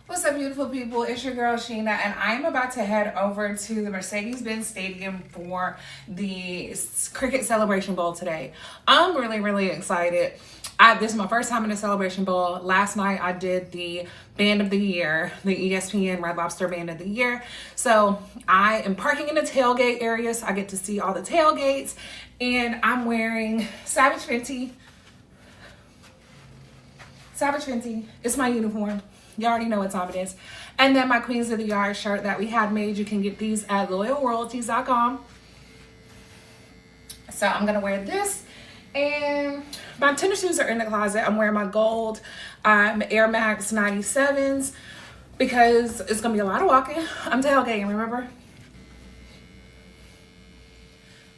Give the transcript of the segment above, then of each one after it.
What's up, beautiful people? It's your girl Sheena, and I'm about to head over to the Mercedes-Benz Stadium for the Cricket Celebration Bowl today. I'm really excited. This is my first time in the Celebration Bowl. Last night I did the Band of the Year, the ESPN Red Lobster Band of the Year. So I am parking in the tailgate area, so I get to see all the tailgates, and I'm wearing Savage Fenty. It's my uniform. You already know what time it is. And then my Queens of the Yard shirt that we had made. You can get these at loyalroyalties.com. So I'm going to wear this. And my tennis shoes are in the closet. I'm wearing my gold Air Max 97s because it's going to be a lot of walking. I'm tailgating, remember?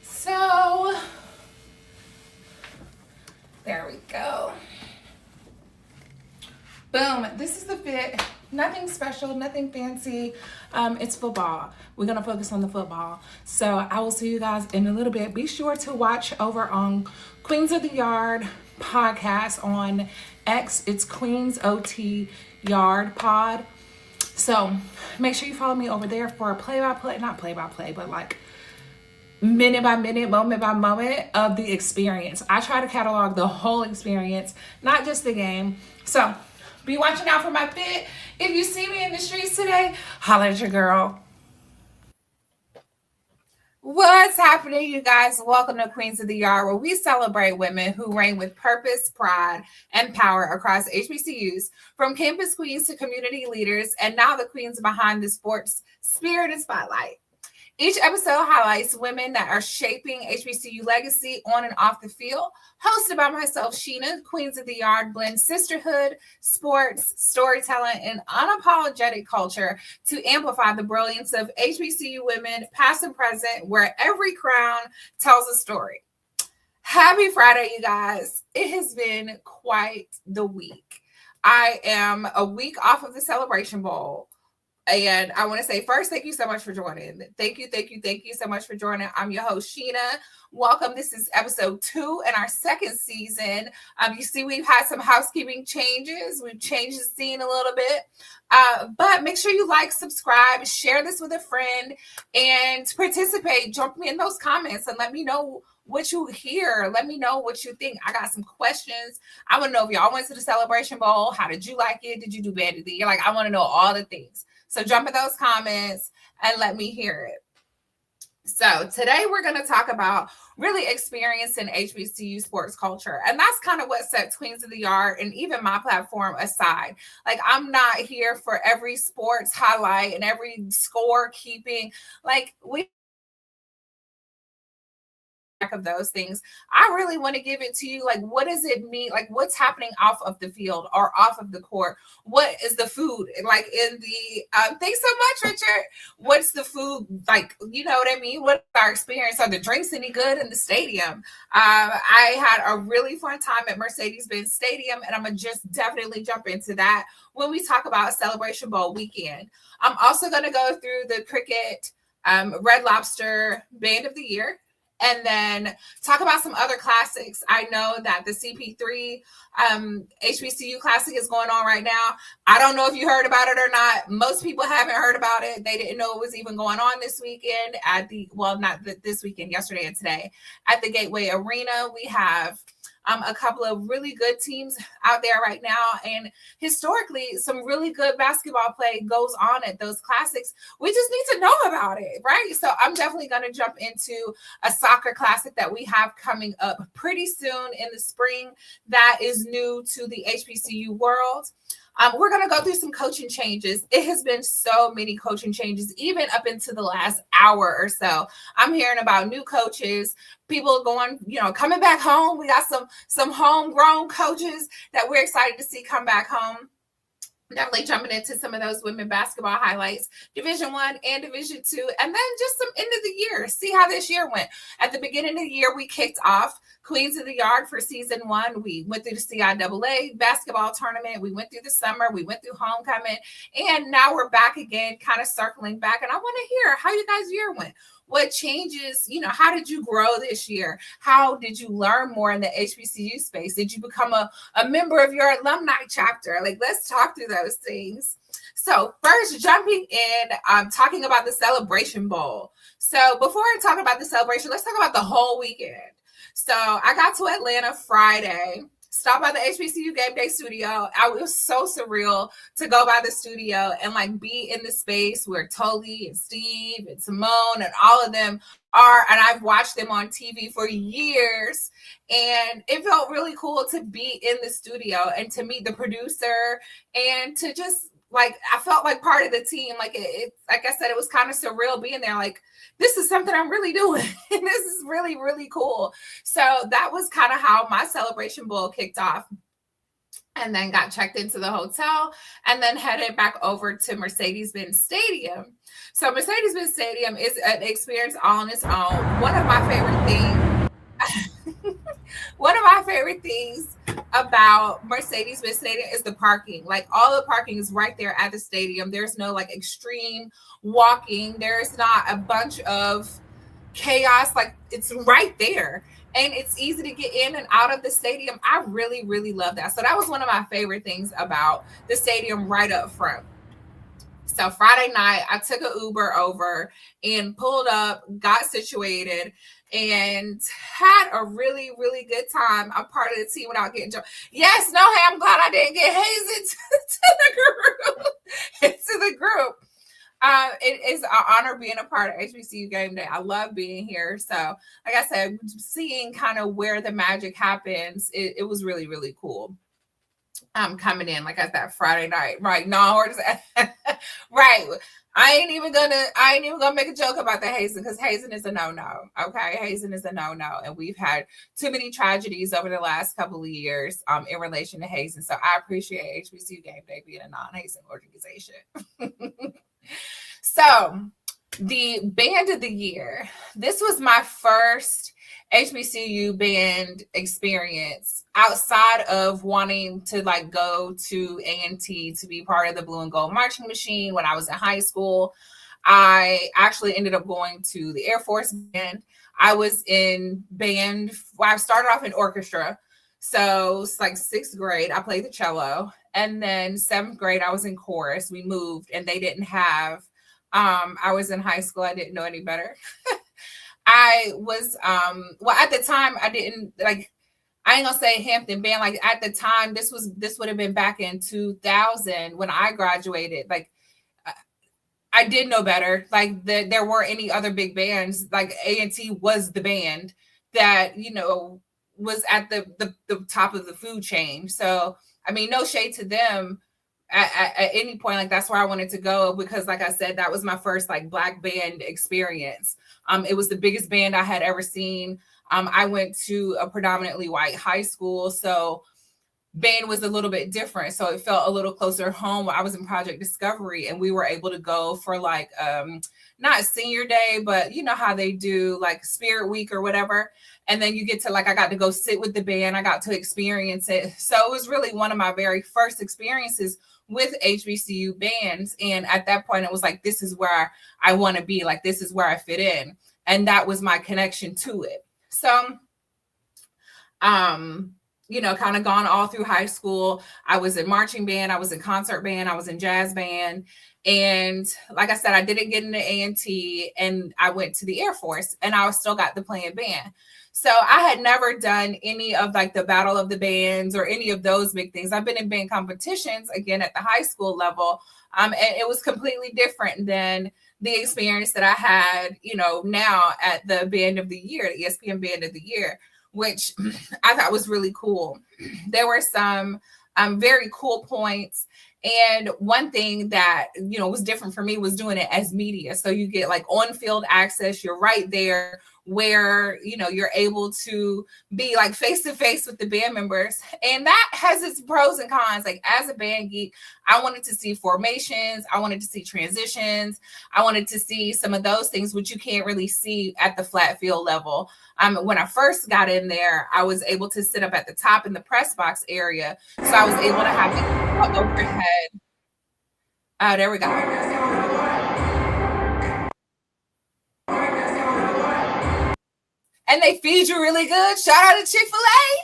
So, there we go. Boom, this is the fit. Nothing special, nothing fancy. It's football. We're gonna focus on the football. So I will see you guys in a little bit. Be sure to watch over on Queens of the Yard podcast on X. It's Queens OT Yard Pod. So make sure you follow me over there for a play-by-play, not play-by-play, but like minute by minute, moment by moment of the experience. I try to catalog the whole experience, not just the game. So be watching out for my fit. If you see me in the streets today, holler at your girl. What's happening, you guys? Welcome to Queens of the Yard, where we celebrate women who reign with purpose, pride, and power across HBCUs, from campus queens to community leaders, and now the queens behind the sports spirit and spotlight. Each episode highlights women that are shaping HBCU legacy on and off the field. Hosted by myself, Sheena, Queens of the Yard blends sisterhood, sports, storytelling, and unapologetic culture to amplify the brilliance of HBCU women, past and present, where every crown tells a story. Happy Friday, you guys. It has been quite the week. I am a week off of the Celebration Bowl. And I want to say first, thank you so much for joining. Thank you so much for joining. I'm your host, Sheena. Welcome. This is episode 2 in our second season. You see, we've had some housekeeping changes. We've changed the scene a little bit. But make sure you like, subscribe, share this with a friend, and participate. Jump me in those comments and let me know what you hear. Let me know what you think. I got some questions. I want to know if y'all went to the Celebration Bowl. How did you like it? Did you do bad? I want to know all the things. So jump in those comments and let me hear it. So today we're going to talk about really experiencing HBCU sports culture. And that's kind of what sets Queens of the Yard and even my platform aside. Like, I'm not here for every sports highlight and every score keeping. Like, we of those things. I really want to give it to you. Like, what does it mean? Like, what's happening off of the field or off of the court? What is the food like in the thanks so much, Richard. What's the food like? You know what I mean? What's our experience? Are the drinks any good in the stadium? I had a really fun time at Mercedes-Benz Stadium, and I'm gonna just definitely jump into that when we talk about Celebration Bowl weekend. I'm also gonna go through the Cricket Red Lobster Band of the Year, and then talk about some other classics. I know that the CP3 HBCU Classic is going on right now. I don't know if you heard about it or not. Most people haven't heard about it. They didn't know it was even going on this weekend not this weekend, yesterday and today. At the Gateway Arena, we have a couple of really good teams out there right now. And historically, some really good basketball play goes on at those classics. We just need to know about it, right? So I'm definitely going to jump into a soccer classic that we have coming up pretty soon in the spring that is new to the HBCU world. We're going to go through some coaching changes. It has been so many coaching changes, even up into the last hour or so. I'm hearing about new coaches, people going, coming back home. We got some homegrown coaches that we're excited to see come back home. Definitely jumping into some of those women basketball highlights, Division I and Division II, and then just some end of the year. See how this year went. At the beginning of the year, we kicked off Queens of the Yard for season 1. We went through the CIAA basketball tournament. We went through the summer. We went through homecoming. And now we're back again, kind of circling back. And I want to hear how you guys' year went. What changes, how did you grow this year? How did you learn more in the HBCU space? Did you become a member of your alumni chapter? Like, let's talk through those things. So first, jumping in, I'm talking about the Celebration Bowl. So before I talk about the celebration, let's talk about the whole weekend. So I got to Atlanta Friday, stopped by the HBCU Gameday studio. It was so surreal to go by the studio and like be in the space where Toli and Steve and Simone and all of them are, and I've watched them on TV for years. And it felt really cool to be in the studio and to meet the producer and to just like, I felt like part of the team. Like it like I said, it was kind of surreal being there. Like, this is something I'm really doing. And this is really, really cool. So that was kind of how my Celebration Bowl kicked off. And then got checked into the hotel and then headed back over to Mercedes-Benz Stadium. So Mercedes-Benz Stadium is an experience all on its own. One of my favorite things about Mercedes-Benz Stadium is the parking. Like, all the parking is right there at the stadium. There's no like extreme walking. There's not a bunch of chaos. Like, it's right there. And it's easy to get in and out of the stadium. I really, really love that. So that was one of my favorite things about the stadium right up front. So Friday night, I took an Uber over and pulled up, got situated, and had a really, really good time. I'm part of the team without getting jumped. Yes, no, hey, I'm glad I didn't get hazed into the group. It is an honor being a part of HBCU Gameday. I love being here. So, like I said, seeing kind of where the magic happens, it was really, really cool. Coming in like at that Friday night, right? No, right. I ain't even gonna make a joke about the hazing, because hazing is a no-no. Okay, hazing is a no-no, and we've had too many tragedies over the last couple of years in relation to hazing. So I appreciate HBCU Gameday being a non-hazing organization. So the band of the year, this was my first HBCU band experience outside of wanting to like go to A&T to be part of the Blue and Gold Marching Machine. When I was in high school, I actually ended up going to the Air Force Band. I was in band. Well, I started off in orchestra. So it's like 6th grade, I played the cello. And then 7th grade, I was in chorus. We moved and they didn't have, I was in high school. I didn't know any better. I was, well, at the time I didn't like, I ain't gonna say Hampton Band. Like, at the time, this would have been back in 2000 when I graduated. Like, I did know better. Like, there weren't any other big bands. Like, A&T was the band that, you know, was at the top of the food chain. So, I mean, no shade to them at any point. Like, that's where I wanted to go, because like I said, that was my first like Black band experience. It was the biggest band I had ever seen. I went to a predominantly white high school, so band was a little bit different. So it felt a little closer home. I was in Project Discovery, and we were able to go for like, not senior day, but you know how they do like Spirit Week or whatever. And then you get to like, I got to go sit with the band. I got to experience it. So it was really one of my very first experiences with HBCU bands. And at that point, it was like, this is where I want to be. Like, this is where I fit in. And that was my connection to it. So, you know, kind of gone all through high school. I was in marching band. I was in concert band. I was in jazz band. And like I said, I didn't get into A&T, and I went to the Air Force, and I still got to play in band. So I had never done any of like the Battle of the Bands or any of those big things. I've been in band competitions, again, at the high school level. And it was completely different than the experience that I had, you know, now at the Band of the Year, the ESPN Band of the Year, which I thought was really cool. There were some very cool points. And one thing that, you know, was different for me was doing it as media. So you get like on-field access. You're right there where, you know, you're able to be like face-to-face with the band members. And that has its pros and cons. Like, as a band geek, I wanted to see formations. I wanted to see transitions. I wanted to see some of those things, which you can't really see at the flat field level. When I first got in there, I was able to sit up at the top in the press box area. So I was able to have the overhead. There we go. And they feed you really good. Shout out to Chick-fil-A.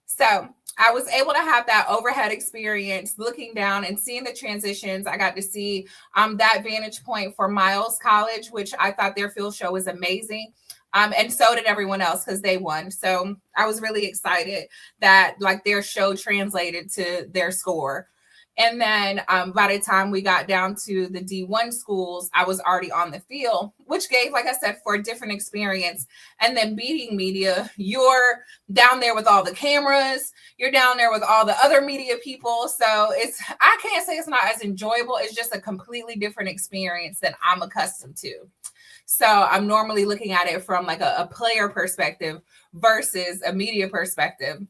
So I was able to have that overhead experience looking down and seeing the transitions. I got to see that vantage point for Miles College, which I thought their field show was amazing. And so did everyone else because they won. So I was really excited that like their show translated to their score. And then by the time we got down to the D1 schools, I was already on the field, which gave, like I said, for a different experience. And then beating media, you're down there with all the cameras, you're down there with all the other media people. So I can't say it's not as enjoyable. It's just a completely different experience than I'm accustomed to. So I'm normally looking at it from like a player perspective versus a media perspective.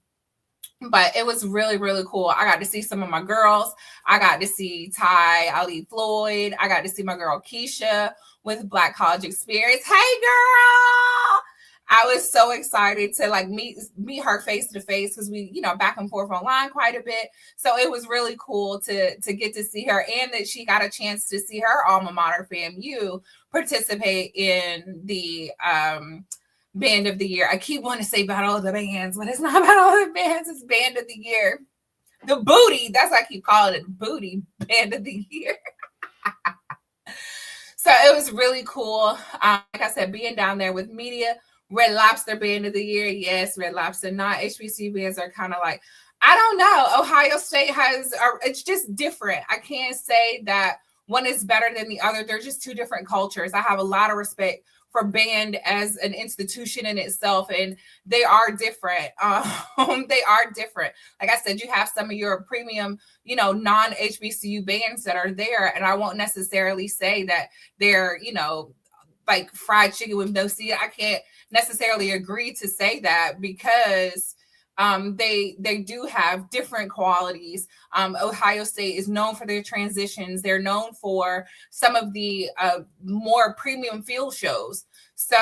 But it was really, really cool. I got to see some of my girls. I got to see Ty, Ali Floyd. I got to see my girl Keisha with Black College Experience. Hey, girl! I was so excited to like meet her face to face because we, back and forth online quite a bit. So it was really cool to get to see her, and that she got a chance to see her alma mater, FAMU, participate in the Band of the Year. I keep wanting to say Battle of the Bands, but it's not Battle of the Bands. It's Band of the Year. The Booty. That's what I keep calling it. Booty Band of the Year. So it was really cool. Like I said, being down there with media. Red Lobster Band of the Year. Yes, Red Lobster. Not HBCU bands are kind of like, I don't know. Ohio State it's just different. I can't say that one is better than the other. They're just two different cultures. I have a lot of respect for band as an institution in itself, and they are different. They are different. Like I said, you have some of your premium, non-HBCU bands that are there, and I won't necessarily say that they're, like fried chicken with no seed. I can't necessarily agree to say that because they do have different qualities. Ohio State is known for their transitions. They're known for some of the more premium field shows. So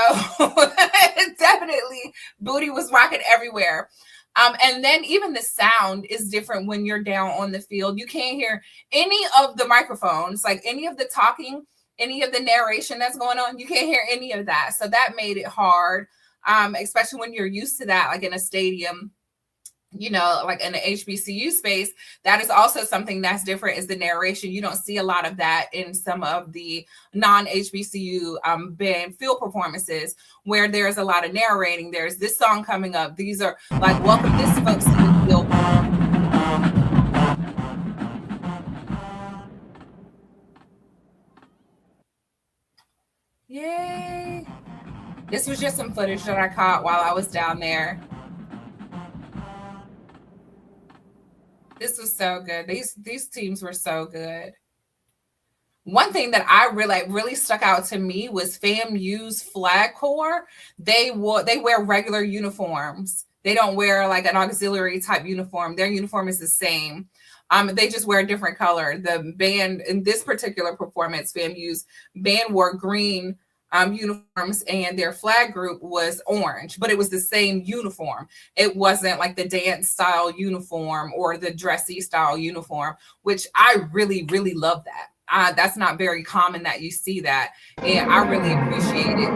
definitely Booty was rocking everywhere. And then even the sound is different when you're down on the field. You can't hear any of the microphones, like any of the talking, any of the narration that's going on. You can't hear any of that. So that made it hard, especially when you're used to that, like in a stadium, like in the HBCU space. That is also something that's different, is the narration. You don't see a lot of that in some of the non-HBCU band field performances where there's a lot of narrating. There's this song coming up. These are like, welcome this folks to the field. Yay. This was just some footage that I caught while I was down there. This was so good. These teams were so good. One thing that I really stuck out to me was FAMU's flag corps. They wear regular uniforms. They don't wear like an auxiliary type uniform. Their uniform is the same. They just wear a different color. The band in this particular performance, FAMU's band wore green uniforms, and their flag group was orange, but it was the same uniform. It wasn't like the dance style uniform or the dressy style uniform, which I really, really love that. That's not very common that you see that, and I really appreciate it.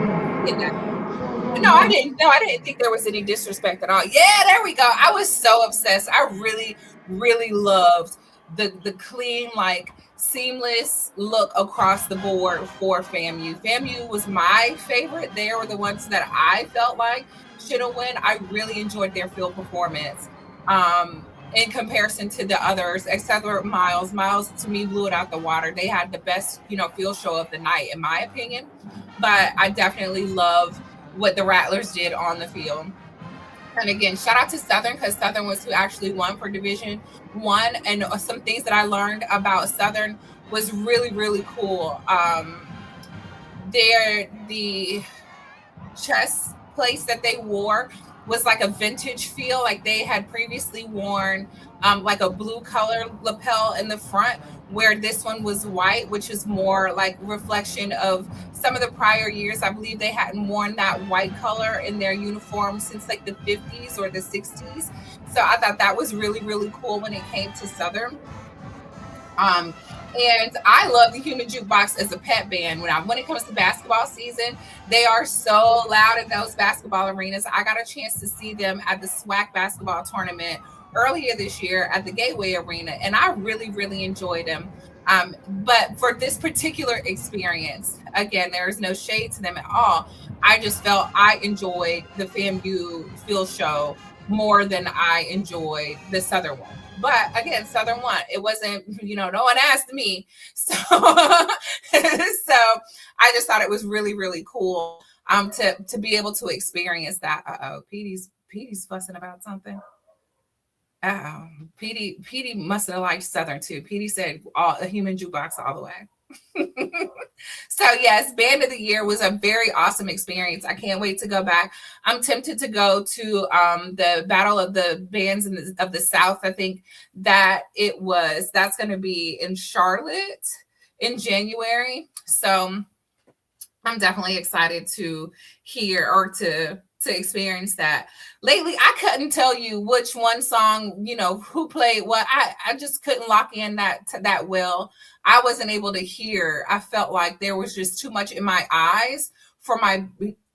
No, I didn't. No, I didn't think there was any disrespect at all. Yeah, there we go. I was so obsessed. I really, really loved the clean, like seamless look across the board for FAMU. FAMU was my favorite. They were the ones that I felt like should have won. I really enjoyed their field performance in comparison to the others, except for Miles. Miles, to me, blew it out the water. They had the best, field show of the night, in my opinion. But I definitely love what the Rattlers did on the field. And again, shout out to Southern, because Southern was who actually won for Division I. And some things that I learned about Southern was really, really cool. The chest plates that they wore was like a vintage feel, like they had previously worn like a blue color lapel in the front, where this one was white, which is more like reflection of some of the prior years. I believe they hadn't worn that white color in their uniform since like the 50s or the 60s. So I thought that was really, really cool when it came to Southern. And I love the Human Jukebox as a pet band. When it comes to basketball season, they are so loud in those basketball arenas. I got a chance to see them at the SWAC basketball tournament earlier this year at the Gateway Arena, and I really, really enjoyed them. But for this particular experience, again, there is no shade to them at all. I just felt I enjoyed the FAMU field show more than I enjoyed the Southern one. But again, Southern one, it wasn't, no one asked me. So, so I just thought it was really, really cool to be able to experience that. Petey's fussing about something. Petey must have liked Southern too. Petey said a human jukebox all the way. So yes, Band of the Year was a very awesome experience. I can't wait to go back. I'm tempted to go to the Battle of the Bands of the South. I think that's going to be in Charlotte in January. So I'm definitely excited to hear or to experience that. Lately, I couldn't tell you which one song, who played what. I just couldn't lock in that well. I wasn't able to hear. I felt like there was just too much in my eyes for my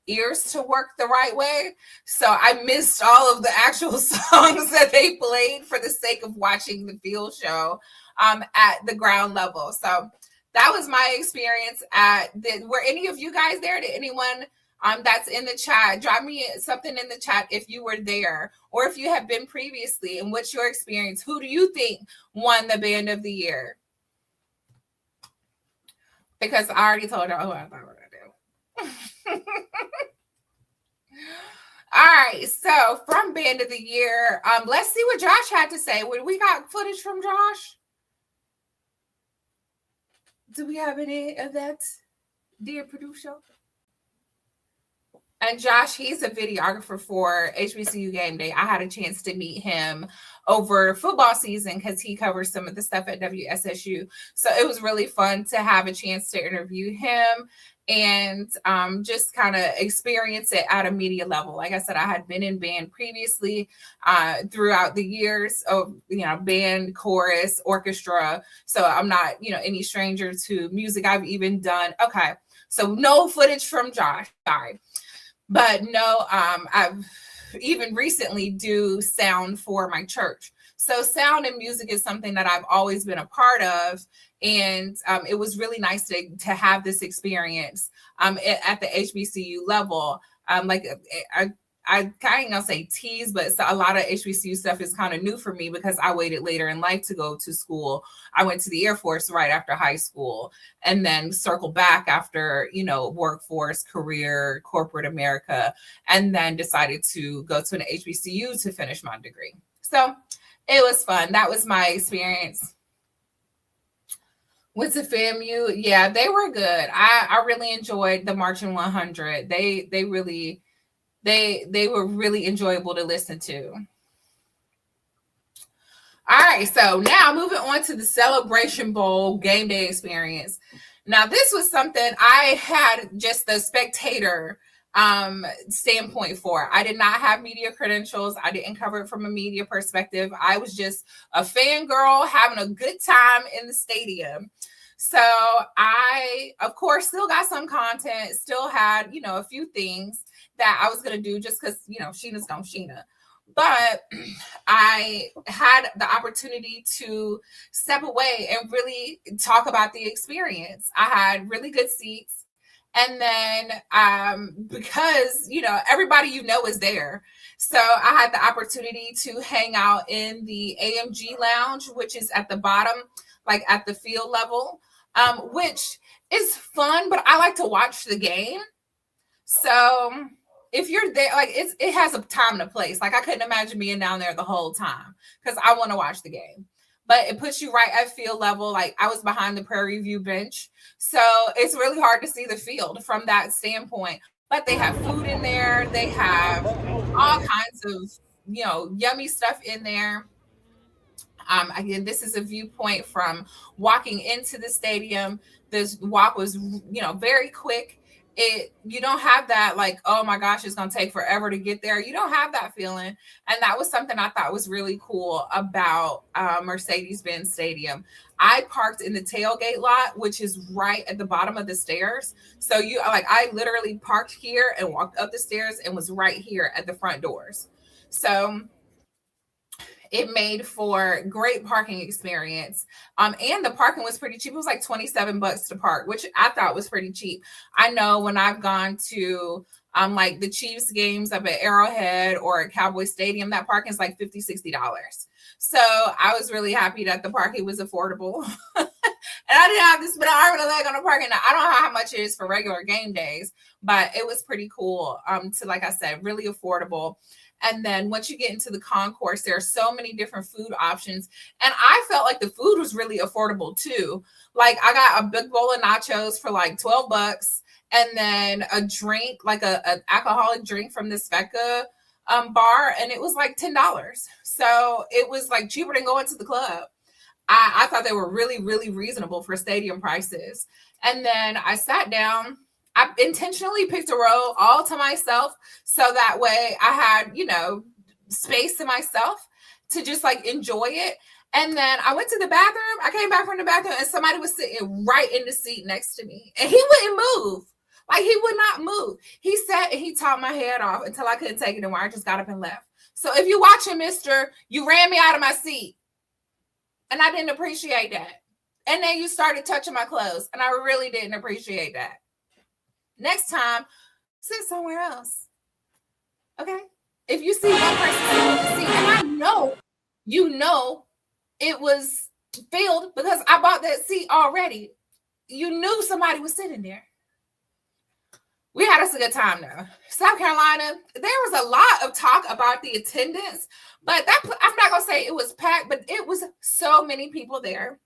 ears to work the right way. So I missed all of the actual songs that they played for the sake of watching the field show at the ground level. So that was my experience were any of you guys there? Did anyone that's in the chat, drop me something in the chat if you were there or if you have been previously, and what's your experience? Who do you think won the Band of the Year? Because I already told her who I thought we were gonna do. All right, so from Band of the Year, let's see what Josh had to say. We got footage from Josh? Do we have any of that, dear producer? And Josh, he's a videographer for HBCU Gameday. I had a chance to meet him over football season because he covers some of the stuff at WSSU. So it was really fun to have a chance to interview him and just kind of experience it at a media level. Like I said, I had been in band previously throughout the years of, band, chorus, orchestra. So I'm not, any stranger to music. I've even done, okay. So no footage from Josh, sorry. But no, I've even recently do sound for my church. So sound and music is something that I've always been a part of. And it was really nice to have this experience at the HBCU level. I kind of gonna say tease, but a lot of HBCU stuff is kind of new for me because I waited later in life to go to school. I went to the Air Force right after high school and then circled back after, workforce, career, corporate America, and then decided to go to an HBCU to finish my degree. So it was fun. That was my experience with the FAMU. Yeah, they were good. I really enjoyed the Marching 100. They were really enjoyable to listen to. All right, so now moving on to the Celebration Bowl game day experience. Now, this was something I had just the spectator standpoint for. I did not have media credentials. I didn't cover it from a media perspective. I was just a fangirl having a good time in the stadium. So I, of course, still got some content, still had, a few things that I was going to do just because, Sheena's gonna Sheena. But I had the opportunity to step away and really talk about the experience. I had really good seats. And then because, everybody is there. So I had the opportunity to hang out in the AMG lounge, which is at the bottom, like at the field level, which is fun, but I like to watch the game. So if you're there, like it has a time and a place. Like I couldn't imagine being down there the whole time because I want to watch the game. But it puts you right at field level. Like I was behind the Prairie View bench. So it's really hard to see the field from that standpoint. But they have food in there. They have all kinds of, yummy stuff in there. Again, this is a viewpoint from walking into the stadium. This walk was, very quick. You don't have that like, oh my gosh, it's going to take forever to get there. You don't have that feeling. And that was something I thought was really cool about Mercedes-Benz Stadium. I parked in the tailgate lot, which is right at the bottom of the stairs. So I literally parked here and walked up the stairs and was right here at the front doors. So it made for great parking experience. And the parking was pretty cheap. It was like $27 to park, which I thought was pretty cheap. I know when I've gone to like the Chiefs games up at Arrowhead or at Cowboy Stadium, that parking is like $50-$60. So I was really happy that the parking was affordable. And I didn't have to spend an arm and a leg on the parking. Now, I don't know how much it is for regular game days, but it was pretty cool. To, like I said, really affordable. And then once you get into the concourse, there are so many different food options. And I felt like the food was really affordable too. Like I got a big bowl of nachos for like $12, and then a drink, like a alcoholic drink from the Sveka bar, and it was like $10. So it was like cheaper than going to the club. I thought they were really, really reasonable for stadium prices. And then I sat down. I intentionally picked a row all to myself, so that way I had, space to myself to just like enjoy it. And then I went to the bathroom. I came back from the bathroom and somebody was sitting right in the seat next to me, and he wouldn't move. Like he would not move. He sat and he taught my head off until I couldn't take it anymore. I just got up and left. So if you're watching, mister, you ran me out of my seat. And I didn't appreciate that. And then you started touching my clothes, and I really didn't appreciate that. Next time, sit somewhere else. Okay? If you see one person sitting in the seat, and I know it was filled because I bought that seat already. You knew somebody was sitting there. We had us a good time though. South Carolina, there was a lot of talk about the attendance, but I'm not gonna say it was packed, but it was so many people there.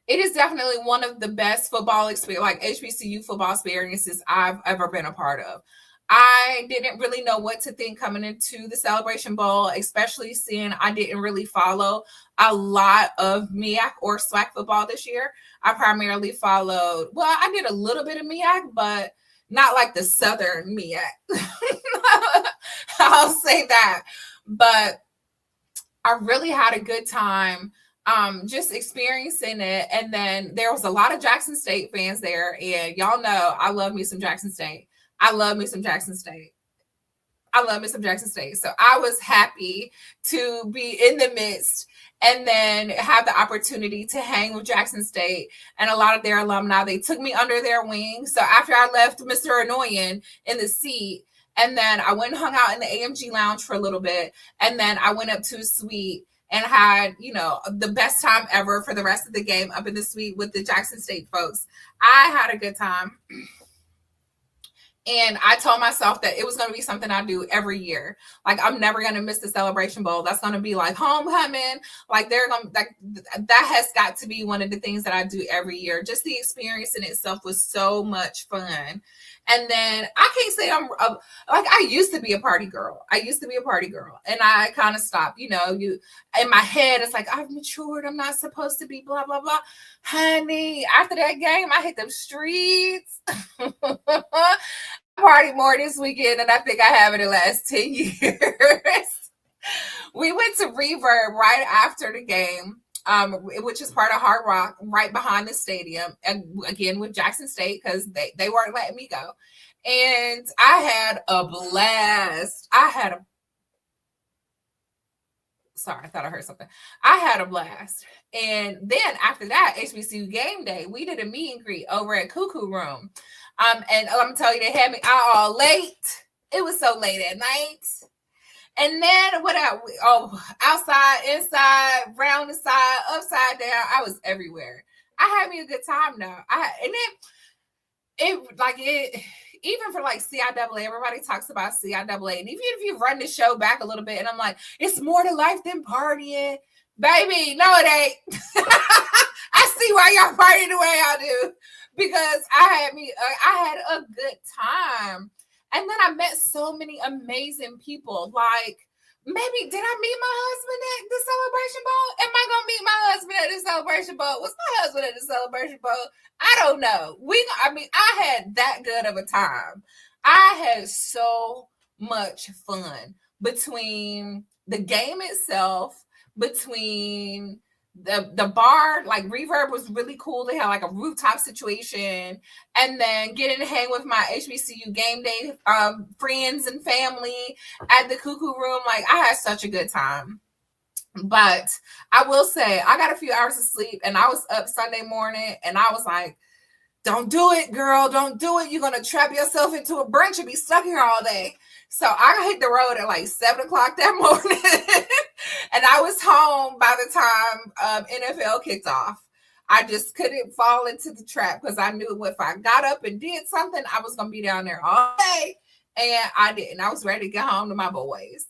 It is definitely one of the best football experience, like HBCU football experiences I've ever been a part of. I didn't really know what to think coming into the Celebration Bowl, especially seeing I didn't really follow a lot of MEAC or SWAC football this year. I primarily followed, well, I did a little bit of MEAC, but not like the Southern MEAC. I'll say that. But I really had a good time just experiencing it. And then there was a lot of Jackson State fans there. And y'all know I love me some Jackson State. I love me some Jackson State. So I was happy to be in the midst and then have the opportunity to hang with Jackson State and a lot of their alumni. They took me under their wing. So after I left Mr. Annoying in the seat, and then I went and hung out in the AMG lounge for a little bit, and then I went up to a suite and had, the best time ever for the rest of the game up in the suite with the Jackson State folks. I had a good time. And I told myself that it was going to be something I do every year. Like I'm never going to miss the Celebration Bowl. That's going to be like homecoming. Like that has got to be one of the things that I do every year. Just the experience in itself was so much fun. And then I can't say I used to be a party girl. And I kind of stopped, in my head, it's like, I've matured. I'm not supposed to be blah, blah, blah. Honey, after that game, I hit them streets. I partied more this weekend than I think I have in the last 10 years. We went to Reverb right after the game. Which is part of Hard Rock, right behind the stadium, and again with Jackson State because they weren't letting me go. And I had a blast. Sorry, I thought I heard something. I had a blast. And then after that, HBCU Gameday, we did a meet and greet over at Cuckoo Room. And I'm telling you, they had me out all late. It was so late at night. And then what else? Oh, outside, inside, round the side, upside down. I was everywhere. I had me a good time now. Even for like CIAA, everybody talks about CIAA. And even if you run the show back a little bit, and I'm like, it's more to life than partying. Baby, no, it ain't. I see why y'all party the way I do. Because I had a good time. And then I met so many amazing people. Like, maybe, did I meet my husband at the Celebration Bowl? Am I going to meet my husband at the Celebration Bowl? Was my husband at the Celebration Bowl? I don't know. I had that good of a time. I had so much fun between the game itself, between the bar, like Reverb was really cool. They had like a rooftop situation, and then getting to hang with my HBCU Gameday friends and family at the Cuckoo Room. Like I had such a good time. But I will say I got a few hours of sleep, and I was up Sunday morning, and I was like, don't do it, girl. Don't do it. You're going to trap yourself into a brunch and be stuck here all day. So I hit the road at like 7 o'clock that morning. And I was home by the time NFL kicked off. I just couldn't fall into the trap because I knew if I got up and did something, I was going to be down there all day. And I didn't. I was ready to get home to my boys.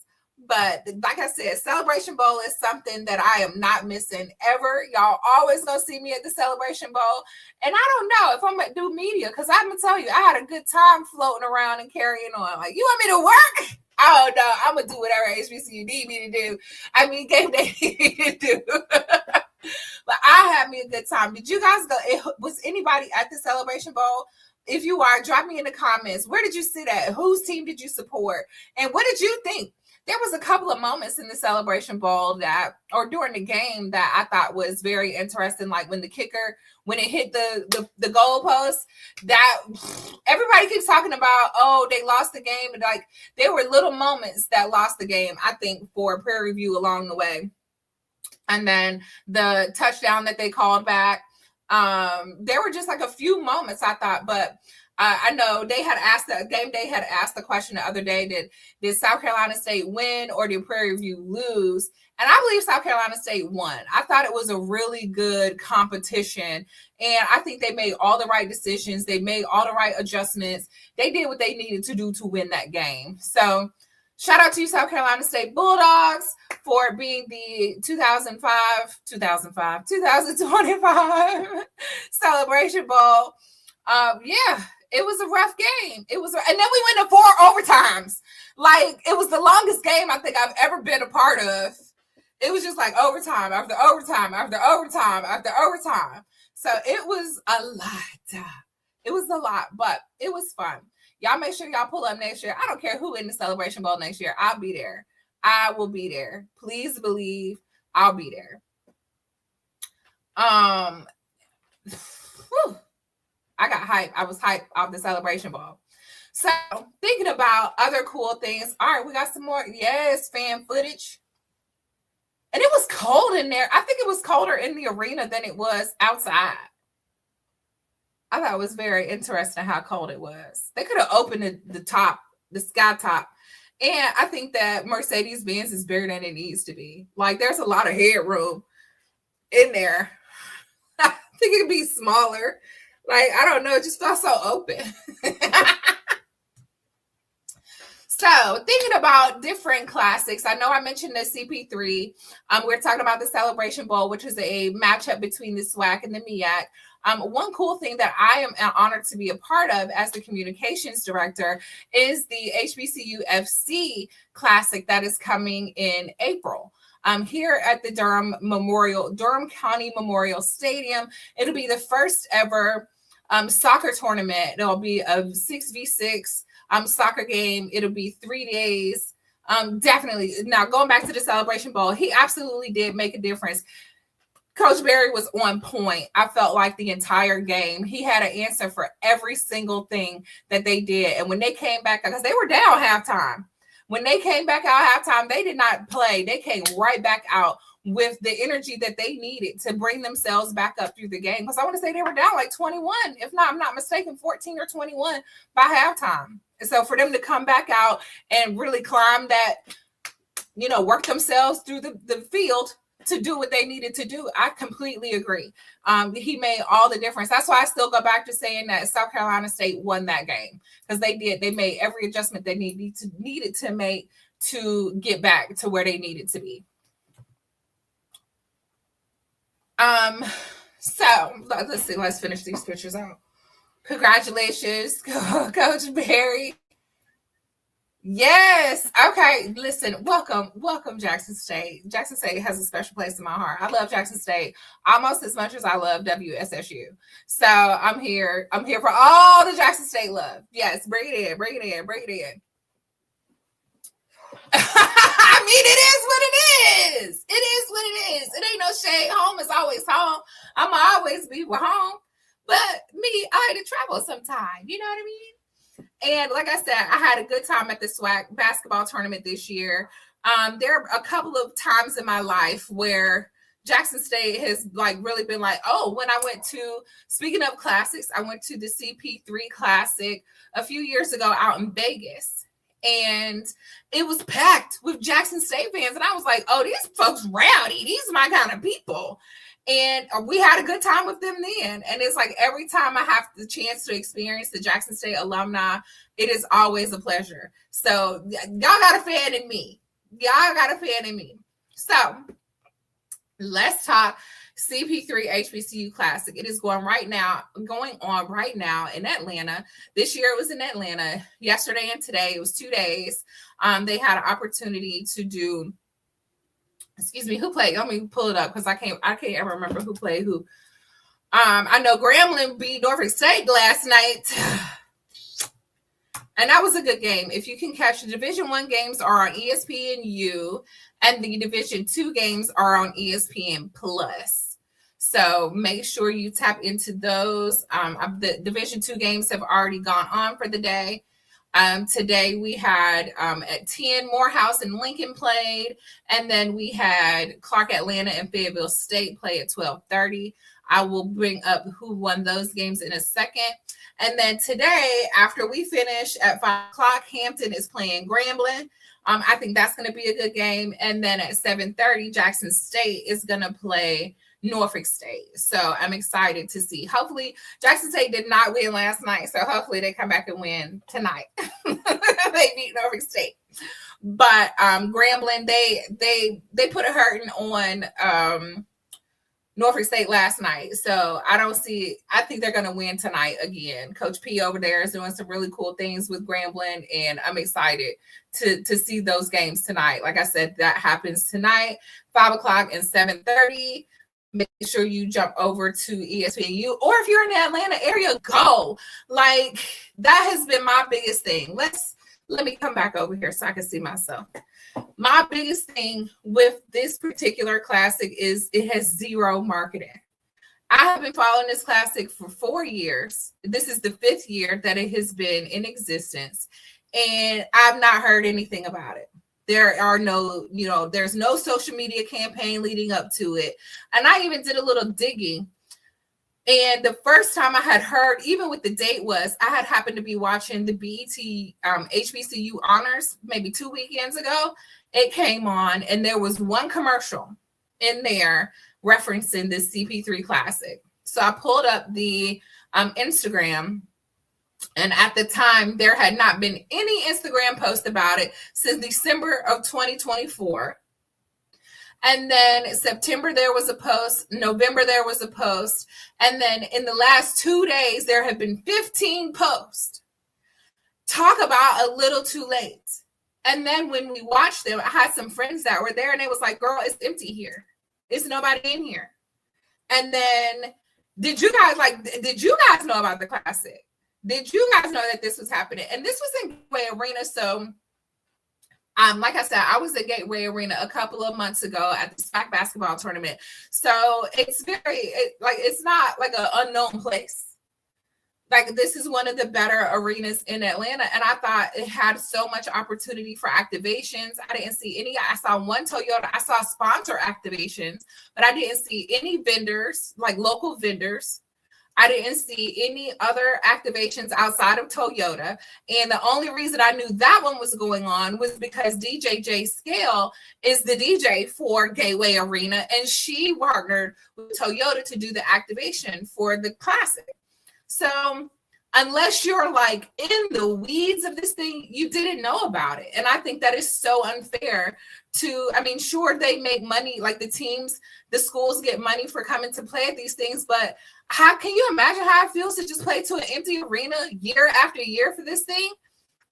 But like I said, Celebration Bowl is something that I am not missing ever. Y'all always gonna see me at the Celebration Bowl. And I don't know if I'm gonna do media, because I'm gonna tell you, I had a good time floating around and carrying on. Like, you want me to work? I don't know. I'm gonna do whatever HBCU need me to do. I mean, Gameday need me to do. But I had me a good time. Did you guys go? Was anybody at the Celebration Bowl? If you are, drop me in the comments. Where did you sit at? Whose team did you support? And what did you think? There was a couple of moments in the Celebration Bowl or during the game that I thought was very interesting. Like when the kicker, when it hit the goalpost, that everybody keeps talking about, oh, they lost the game. And like, there were little moments that lost the game, I think, for Prairie View along the way. And then the touchdown that they called back. There were just like a few moments I thought, but I know they had asked Gameday had asked the question the other day, did South Carolina State win or did Prairie View lose? And I believe South Carolina State won. I thought it was a really good competition. And I think they made all the right decisions. They made all the right adjustments. They did what they needed to do to win that game. So shout out to you, South Carolina State Bulldogs, for being the 2025 Celebration Bowl. Yeah. It was a rough game. And then we went to 4 overtimes. Like, it was the longest game I think I've ever been a part of. It was just like overtime after overtime after overtime after overtime. So it was a lot. It was a lot, but it was fun. Y'all make sure y'all pull up next year. I don't care who in the Celebration Bowl next year. I'll be there. I will be there. Please believe I'll be there. Whew. I got hyped. I was hyped off the Celebration Bowl. So thinking about other cool things. All right, we got some more. Yes, fan footage. And it was cold in there. I think it was colder in the arena than it was outside. I thought it was very interesting how cold it was. They could have opened the sky top. And I think that Mercedes-Benz is bigger than it needs to be. Like, there's a lot of headroom in there. I think it could be smaller. Like, I don't know, it just felt so open. So, thinking about different classics, I know I mentioned the CP3. We're talking about the Celebration Bowl, which is a matchup between the SWAC and the MEAC. One cool thing that I am honored to be a part of as the communications director is the HBCU FC Classic that is coming in April. Here at the Durham County Memorial Stadium. It'll be the first ever soccer tournament. It'll be a 6v6 soccer game. It'll be 3 days. Definitely. Now, going back to the Celebration Bowl, he absolutely did make a difference. Coach Barry was on point. I felt like the entire game, he had an answer for every single thing that they did. And when they came back, because they were down halftime, when they came back out halftime, they did not play. They came right back out with the energy that they needed to bring themselves back up through the game. Because I want to say they were down like 21, if not, I'm not mistaken, 14 or 21 by halftime. And so for them to come back out and really climb that, work themselves through the field to do what they needed to do, I completely agree. He made all the difference. That's why I still go back to saying that South Carolina State won that game, because they did. They made every adjustment they needed to make to get back to where they needed to be. So let's see. Let's finish these pictures out. Congratulations, Coach Barry. Yes. Okay. Listen, welcome, Jackson State. Jackson State has a special place in my heart. I love Jackson State almost as much as I love WSSU. So I'm here for all the Jackson State love. Yes. Bring it in. I mean, it is what it is. It is what it is. It ain't no shade. Home is always home. I'm always be with home. But me, I had to travel sometime. You know what I mean? And like I said, I had a good time at the SWAC basketball tournament this year. There are a couple of times in my life where Jackson State has like really been like, oh, when I went to, speaking of classics, I went to the CP3 Classic a few years ago out in Vegas. And it was packed with Jackson State fans. And I was like, oh, these folks rowdy. These are my kind of people. And we had a good time with them then. And it's like every time I have the chance to experience the Jackson State alumni, it is always a pleasure. So y'all got a fan in me. Y'all got a fan in me. So let's talk CP3 HBCU Classic. It is going on right now in Atlanta. This year it was in Atlanta. Yesterday and today, it was 2 days. They had an opportunity to do, excuse me, who played? Let me pull it up because I can't ever remember who played who. I know Grambling beat Norfolk State last night. And that was a good game. If you can catch, the Division I games are on ESPNU, and the Division II games are on ESPN Plus. So make sure you tap into those. The Division II games have already gone on for the day. Today we had at 10 Morehouse and Lincoln played, and then we had Clark Atlanta and Fayetteville State play at 12:30. I will bring up who won those games in a second. And then today, after we finish at 5 o'clock, Hampton is playing Grambling. I think that's going to be a good game. And then at 7:30, Jackson State is going to play Norfolk State. So I'm excited to see. Hopefully, Jackson State did not win last night, so hopefully they come back and win tonight. They beat Norfolk State. But Grambling, they put a hurting on Norfolk State last night. So I think they're going to win tonight again. Coach P over there is doing some really cool things with Grambling, and I'm excited to see those games tonight. Like I said, that happens tonight, 5 o'clock and 7:30. Make sure you jump over to ESPNU, or if you're in the Atlanta area, go. Like, that has been my biggest thing. Let me come back over here so I can see myself. My biggest thing with this particular classic is it has zero marketing. I have been following this classic for 4 years. This is the 5th year that it has been in existence, and I've not heard anything about it. There's no social media campaign leading up to it. And I even did a little digging. And the first time I had heard, even with the date, was I had happened to be watching the BET HBCU Honors maybe 2 weekends ago. It came on, and there was one commercial in there referencing this CP3 Classic. So I pulled up the Instagram, and at the time, there had not been any Instagram post about it since December of 2024. And then September, there was a post. November, there was a post. And then in the last 2 days, there have been 15 posts. Talk about a little too late. And then when we watched them, I had some friends that were there, and it was like, girl, it's empty here. It's nobody in here. And then did you guys know about the Classic? Did you guys know that this was happening? And this was in Gateway Arena. So like I said, I was at Gateway Arena a couple of months ago at the SPAC basketball tournament. So it's it's not like an unknown place. Like, this is one of the better arenas in Atlanta. And I thought it had so much opportunity for activations. I didn't see any. I saw one Toyota. I saw sponsor activations, but I didn't see any vendors, like local vendors. I didn't see any other activations outside of Toyota. And the only reason I knew that one was going on was because DJ J Scale is the DJ for Gateway Arena, and she partnered with Toyota to do the activation for the Classic. So unless you're like in the weeds of this thing, you didn't know about it. And I think that is so unfair sure, they make money, like the teams, the schools get money for coming to play at these things, but how can you imagine how it feels to just play to an empty arena year after year for this thing?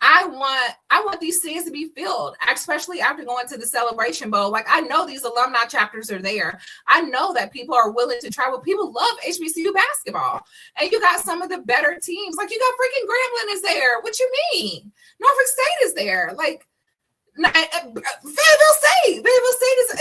I want these things to be filled, especially after going to the Celebration Bowl. Like, I know these alumni chapters are there. I know that people are willing to travel. People love HBCU basketball. And you got some of the better teams. Like, you got freaking Grambling is there. What you mean? Norfolk State is there. Like, Fayetteville State is,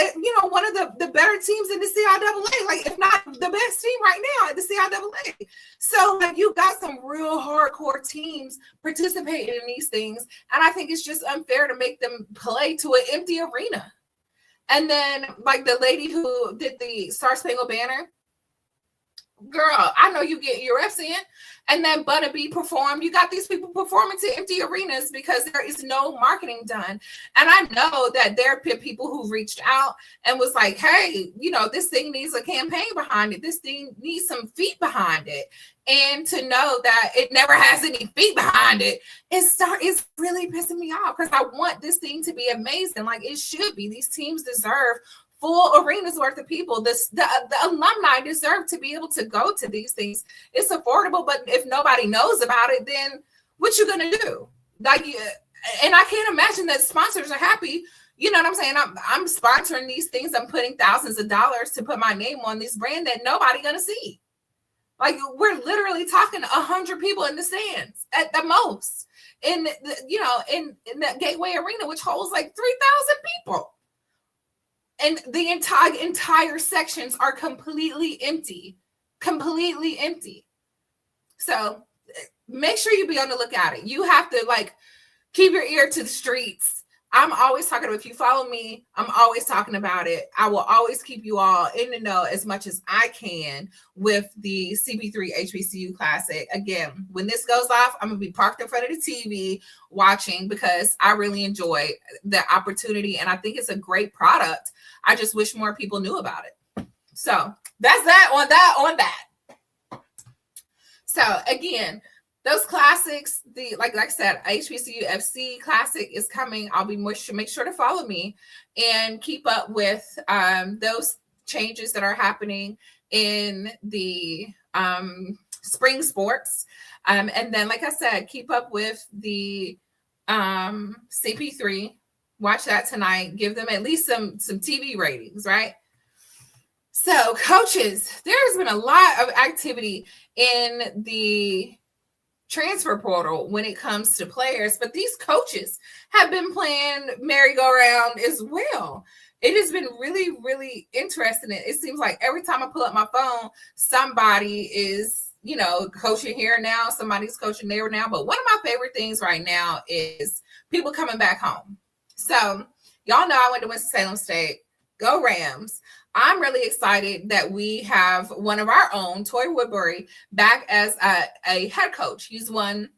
one of the better teams in the CIAA, like if not the best team right now at the CIAA. So like you got some real hardcore teams participating in these things, and I think it's just unfair to make them play to an empty arena. And then like the lady who did the Star Spangled Banner, girl, I know you get your reps in. And then Butta B performed. You got these people performing to empty arenas because there is no marketing done. And I know that there are people who reached out and was like, hey, this thing needs a campaign behind it. This thing needs some feet behind it. And to know that it never has any feet behind it, it's really pissing me off because I want this thing to be amazing. Like it should be. These teams deserve full arenas worth of people. The alumni deserve to be able to go to these things. It's affordable, but if nobody knows about it, then what you gonna do? Like, and I can't imagine that sponsors are happy. You know what I'm saying? I'm sponsoring these things. I'm putting thousands of dollars to put my name on this brand that nobody gonna see. Like we're literally talking 100 people in the stands at the most in that Gateway Arena, which holds like 3,000 people. And the entire sections are completely empty. So make sure you be on the lookout. You have to like keep your ear to the streets. I'm always talking about, if you follow me, I'm always talking about it. I will always keep you all in the know as much as I can with the CP3 HBCU Classic. Again, when this goes off, I'm going to be parked in front of the TV watching because I really enjoy the opportunity and I think it's a great product. I just wish more people knew about it. So that's that on that. So again, those classics, like I said, HBCU FC Classic is coming. I'll be make sure to follow me and keep up with those changes that are happening in the spring sports. And then, like I said, keep up with the CP3. Watch that tonight. Give them at least some TV ratings, right? So, coaches, there's been a lot of activity in the transfer portal when it comes to players, but these coaches have been playing merry-go-round as well. It has been really, really interesting. It seems like every time I pull up my phone, somebody is, coaching here now, somebody's coaching there now. But one of my favorite things right now is people coming back home. So y'all know I went to Winston-Salem State. Go Rams. I'm really excited that we have one of our own, Toy Woodbury, back as a head coach. He's won,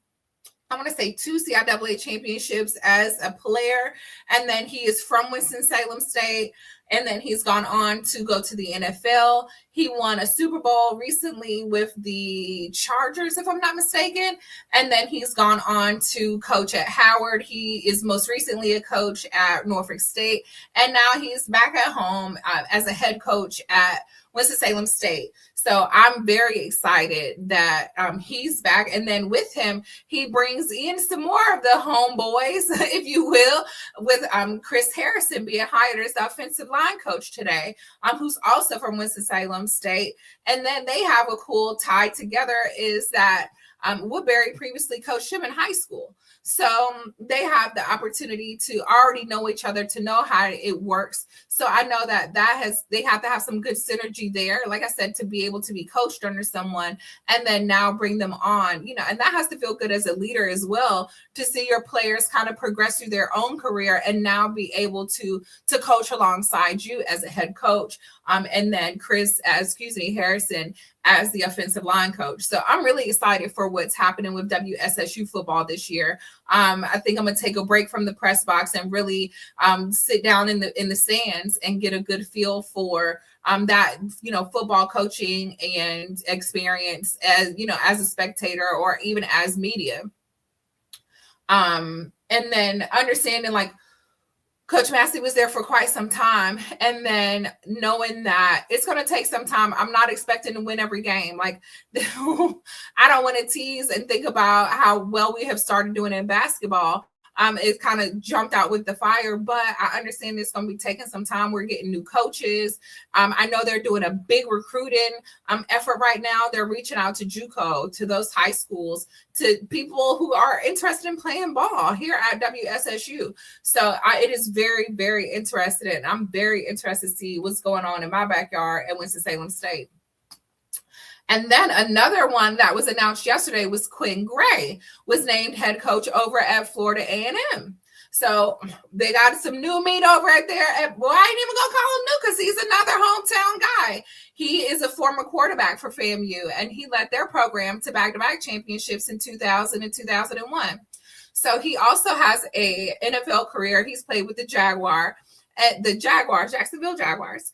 I want to say, 2 CIAA championships as a player. And then he is from Winston-Salem State. And then he's gone on to go to the NFL. He won a Super Bowl recently with the Chargers, if I'm not mistaken. And then he's gone on to coach at Howard. He is most recently a coach at Norfolk State. And now he's back at home as a head coach at Winston-Salem State. So I'm very excited that he's back. And then with him, he brings in some more of the homeboys, if you will, with Chris Harrison being hired as the offensive line coach today, who's also from Winston-Salem State. And then they have a cool tie together is that Woodbury previously coached him in high school. So they have the opportunity to already know each other, to know how it works. So I know that they have to have some good synergy there, like I said, to be able to be coached under someone and then now bring them on, and that has to feel good as a leader as well, to see your players kind of progress through their own career and now be able to coach alongside you as a head coach. And then Harrison as the offensive line coach. So I'm really excited for what's happening with WSSU football this year. I think I'm going to take a break from the press box and really sit down in the stands and get a good feel for that, football coaching and experience as a spectator or even as media. And then understanding Coach Massey was there for quite some time, and then knowing that it's going to take some time. I'm not expecting to win every game. I don't want to tease and think about how well we have started doing in basketball. it kind of jumped out with the fire, but I understand it's going to be taking some time. We're getting new coaches. I know they're doing a big recruiting effort right now. They're reaching out to JUCO, to those high schools, to people who are interested in playing ball here at WSSU. So it is very, very interested, and I'm very interested to see what's going on in my backyard at Winston-Salem State. And then another one that was announced yesterday was Quinn Gray was named head coach over at Florida A&M. So they got some new meat over there. I ain't even gonna call him new because he's another hometown guy. He is a former quarterback for FAMU, and he led their program to back-to-back championships in 2000 and 2001. So he also has a NFL career. He's played with the Jacksonville Jaguars.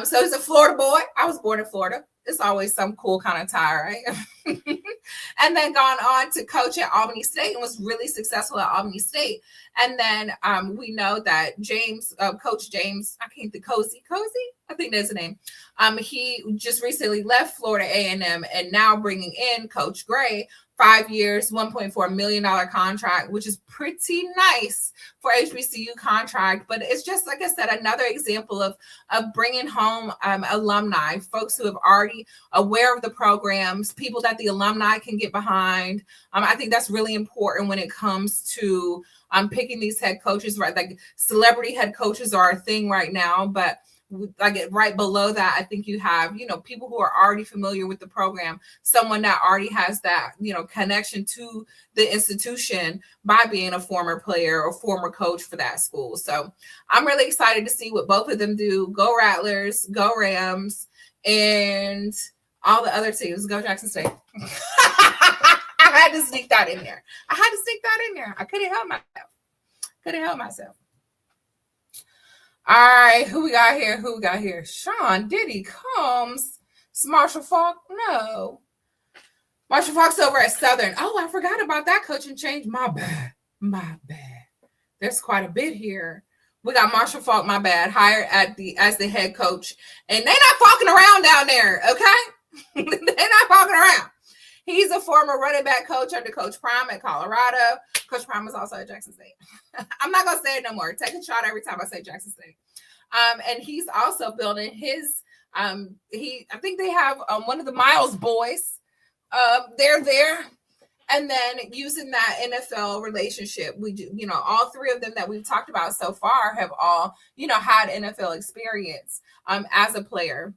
So he's a Florida boy. I was born in Florida. It's always some cool kind of tie, right? And then gone on to coach at Albany State and was really successful at Albany State. And then we know that Coach James, I can't think, Cozy, I think that's the name. He just recently left Florida A&M and now bringing in Coach Gray, 5 years, $1.4 million contract, which is pretty nice for HBCU contract. But it's just, like I said, another example of bringing home alumni, folks who have already aware of the programs, people that the alumni can get behind. I think that's really important when it comes to picking these head coaches, right? Like celebrity head coaches are a thing right now, but like right below that, I think you have, people who are already familiar with the program, someone that already has that, connection to the institution by being a former player or former coach for that school. So I'm really excited to see what both of them do. Go Rattlers, go Rams, and all the other teams. Go Jackson State. I had to sneak that in there. I couldn't help myself. All right, who we got here? Sean Diddy Combs. Marshall Falk? No. Marshall Falk's over at Southern. Oh, I forgot about that coaching change. My bad. There's quite a bit here. We got Marshall Falk, my bad, hired as the head coach. And they're not fucking around down there, okay? They're not fucking around. He's a former running back coach under Coach Prime at Colorado. Coach Prime was also at Jackson State. I'm not going to say it no more. Take a shot every time I say Jackson State. And he's also building his, I think they have one of the Miles boys. They're there. And then using that NFL relationship, we do, all three of them that we've talked about so far have all, had NFL experience as a player.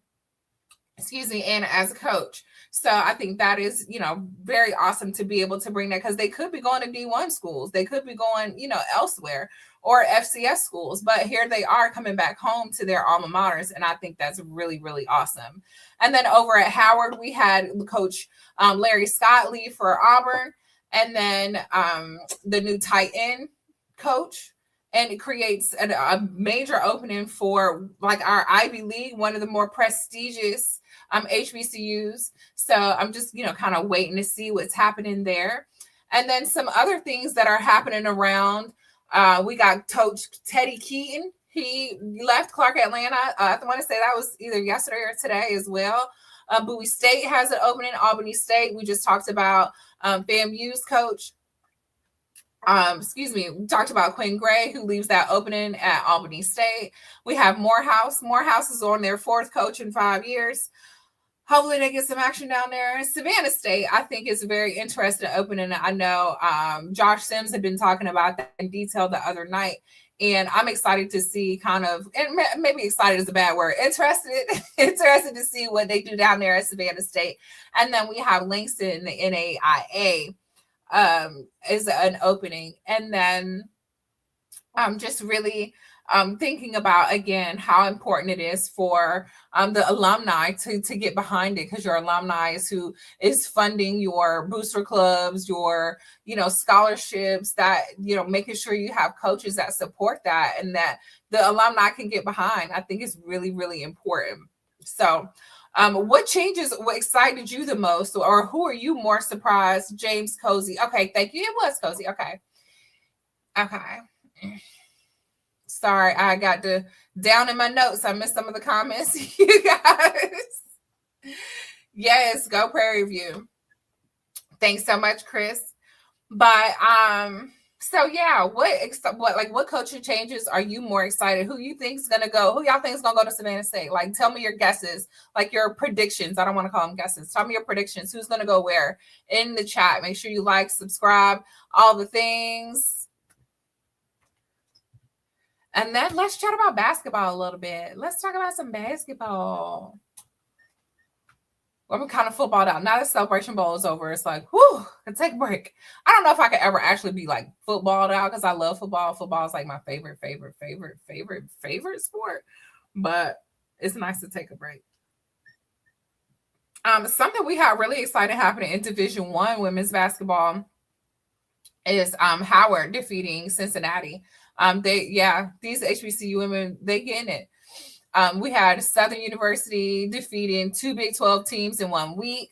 And as a coach. So I think that is, very awesome to be able to bring that, because they could be going to D1 schools. They could be going, elsewhere, or FCS schools. But here they are coming back home to their alma maters. And I think that's really, really awesome. And then over at Howard, we had Coach Larry Scott leave for Auburn. And then the new tight end coach. And it creates a major opening for like our Ivy League, one of the more prestigious HBCUs. So I'm just, kind of waiting to see what's happening there. And then some other things that are happening around. We got Coach Teddy Keaton. He left Clark Atlanta. I want to say that was either yesterday or today as well. Bowie State has an opening. Albany State. We just talked about FAMU's coach. We talked about Quinn Gray, who leaves that opening at Albany State. We have Morehouse. Morehouse is on their fourth coach in 5 years. Hopefully they get some action down there. Savannah State, I think, is a very interesting opening. I know Josh Sims had been talking about that in detail the other night. And I'm excited to see and maybe excited is a bad word, interested to see what they do down there at Savannah State. And then we have Langston, the NAIA. Is an opening. And then I'm just really thinking about, again, how important it is for the alumni to get behind it, because your alumni is who is funding your booster clubs, your, scholarships, that, making sure you have coaches that support that and that the alumni can get behind. I think is really, really important. So what excited you the most, or who are you more surprised? James Cozy. Okay, thank you. It was Cozy. Okay. Sorry, I got down in my notes. I missed some of the comments, you guys. Yes, go Prairie View. Thanks so much, Chris. But So yeah, what coaching changes are you more excited? Who you think's gonna go? Who y'all think's gonna go to Savannah State? Like, tell me your guesses, like your predictions. I don't want to call them guesses. Tell me your predictions. Who's gonna go where in the chat? Make sure you like, subscribe, all the things. And then let's chat about basketball a little bit. Let's talk about some basketball. I'm kind of footballed out. Now the Celebration Bowl is over. It's like, whew, can take a break. I don't know if I could ever actually be like footballed out because I love football. Football is like my favorite sport. But it's nice to take a break. Something we have really exciting happening in Division I women's basketball is Howard defeating Cincinnati. These HBCU women, they getting it. We had Southern University defeating 2 Big 12 teams in 1 week.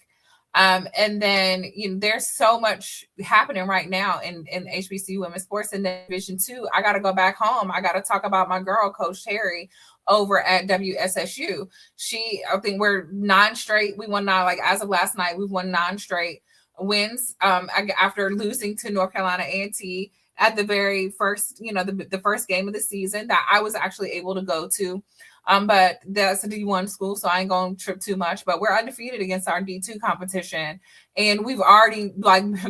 And then there's so much happening right now in HBCU women's sports in Division II. I got to go back home. I got to talk about my girl, Coach Terry, over at WSSU. I think we're 9 straight. We won 9, like as of last night, we've won 9 straight wins after losing to North Carolina A&T at the very first, the first game of the season that I was actually able to go to. But that's a D1 school, so I ain't gonna trip too much. But we're undefeated against our D2 competition, and we've already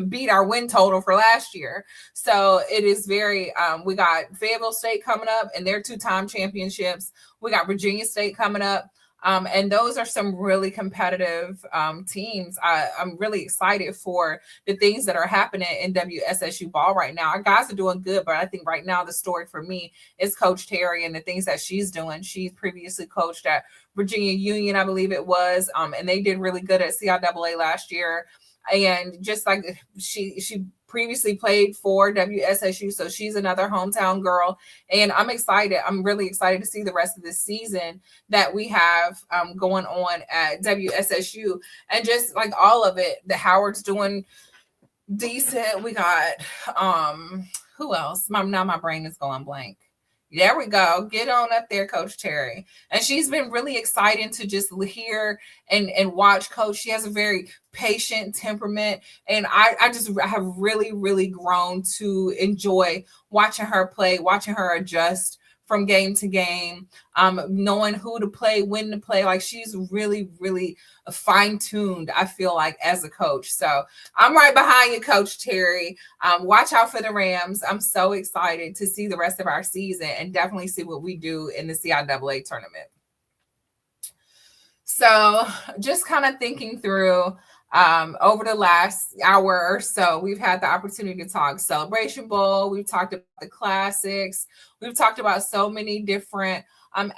beat our win total for last year. So it is very. We got Fayetteville State coming up, and their 2-time championships. We got Virginia State coming up. And those are some really competitive teams. I'm really excited for the things that are happening in WSSU ball right now. Our guys are doing good, but I think right now the story for me is Coach Terry and the things that she's doing. She previously coached at Virginia Union, I believe it was, and they did really good at CIAA last year. And just like she previously played for WSSU, so she's another hometown girl. And I'm excited. I'm really excited to see the rest of this season that we have going on at WSSU, and just like all of it. The Howard's doing decent. We got who else? Now my brain is going blank. There we go. Get on up there, Coach Terry. And she's been really exciting to just hear and watch Coach. She has a very patient temperament. And I have really, really grown to enjoy watching her play, watching her adjust from game to game, knowing who to play, when to play. Like, she's really, really fine-tuned, I feel like, as a coach. So I'm right behind you, Coach Terry. Watch out for the Rams. I'm so excited to see the rest of our season and definitely see what we do in the CIAA tournament. So just kind of thinking through over the last hour or so, we've had the opportunity to talk Celebration Bowl. We've talked about the classics. We've talked about so many different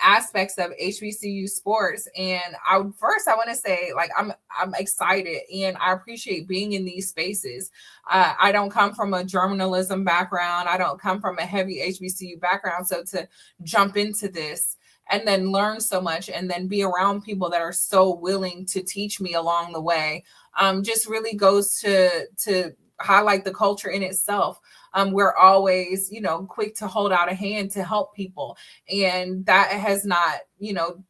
aspects of HBCU sports. And I want to say, like, I'm excited and I appreciate being in these spaces. I don't come from a journalism background. I don't come from a heavy HBCU background. So to jump into this and then learn so much and then be around people that are so willing to teach me along the way, just really goes to highlight the culture in itself. We're always, quick to hold out a hand to help people. And that has not,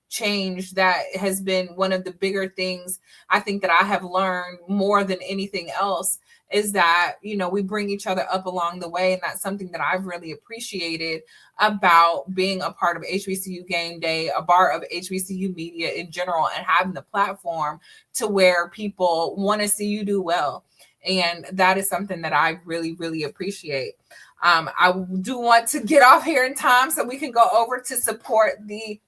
changed. That has been one of the bigger things I think that I have learned more than anything else, is that, we bring each other up along the way. And that's something that I've really appreciated about being a part of HBCU Gameday, a part of HBCU media in general, and having the platform to where people want to see you do well. And that is something that I really, really appreciate. I do want to get off here in time so we can go over to support the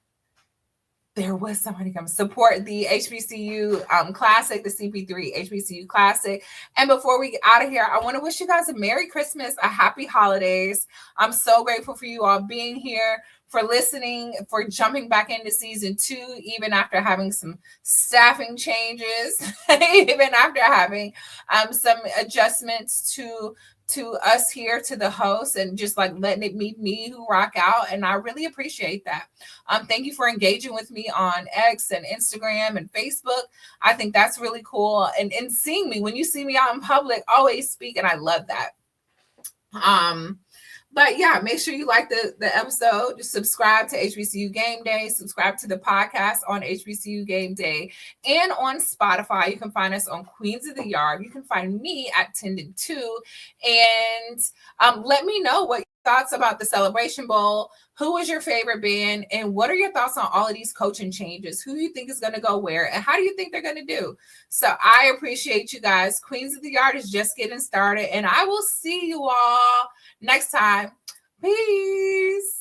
HBCU Classic, the CP3 HBCU Classic. And before we get out of here, I want to wish you guys a Merry Christmas, a Happy Holidays. I'm so grateful for you all being here, for listening, for jumping back into season 2, even after having some staffing changes, even after having some adjustments to us here, to the host, and just like letting it be me who rock out. And I really appreciate that. Thank you for engaging with me on X and Instagram and Facebook. I think that's really cool. And seeing me, when you see me out in public, always speak. And I love that. But yeah, make sure you like the episode. Just subscribe to HBCU Game Day. Subscribe to the podcast on HBCU Game Day and on Spotify. You can find us on Queens of the Yard. You can find me at Tended 2. And let me know what your thoughts about the Celebration Bowl. Who was your favorite band? And what are your thoughts on all of these coaching changes? Who do you think is going to go where? And how do you think they're going to do? So I appreciate you guys. Queens of the Yard is just getting started. And I will see you all next time. Peace.